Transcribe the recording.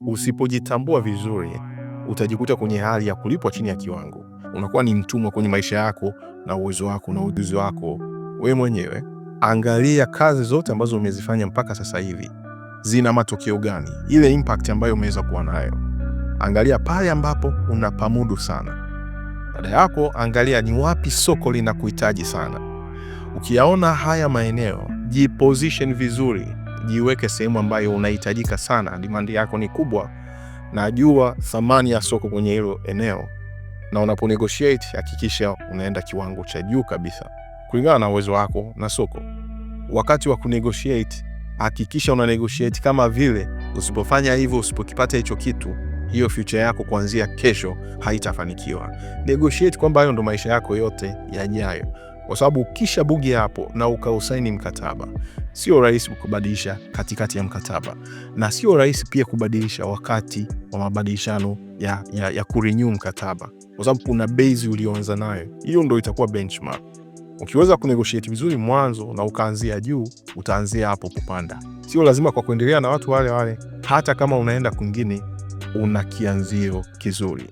Usipojitambua vizuri, utajikuta kwenye hali ya kulipwa chini ya kiwango. Unakuwa ni mtumwa kwenye maisha yako na uwezo wako na ujuzi wako wewe mwenyewe. Angalia kazi zote ambazo umezifanya mpaka sasa hivi zina matokeo gani, ile impact ambayo umeweza kuwa nayo. Angalia pale ambapo unapamudu sana. Baada yako, angalia ni wapi soko linakuhitaji sana. Ukiyaona haya maeneo, jiposition vizuri, jiweke sehemu ambayo unahitajika sana, demand yako ni kubwa, na jua thamani ya soko kwenye hilo eneo, na unapo negotiate hakikisha unaenda kiwango cha juu kabisa kulingana na uwezo wako na soko. Wakati wa kunegotiate, hakikisha una negotiate kama vile usipofanya hivyo, usipokipata hicho kitu, hiyo future yako kuanzia kesho haitafanikiwa. Negotiate kwamba hayo ndo maisha yako yote yajayo, kwa sababu ukisha bugi hapo na ukausaini mkataba, sio rahisi kubadilisha katikati ya mkataba, na sio rahisi pia kubadilisha wakati wa mabadilishano ya kurenew mkataba, kwa sababu kuna base ulioanza nayo. Hiyo ndo itakuwa benchmark. Ukiweza kunegotiate vizuri mwanzo na ukaanzia juu, utaanzia hapo kupanda. Sio lazima kwa kuendelea na watu wale wale, hata kama unaenda kwingine una kianzio kizuri.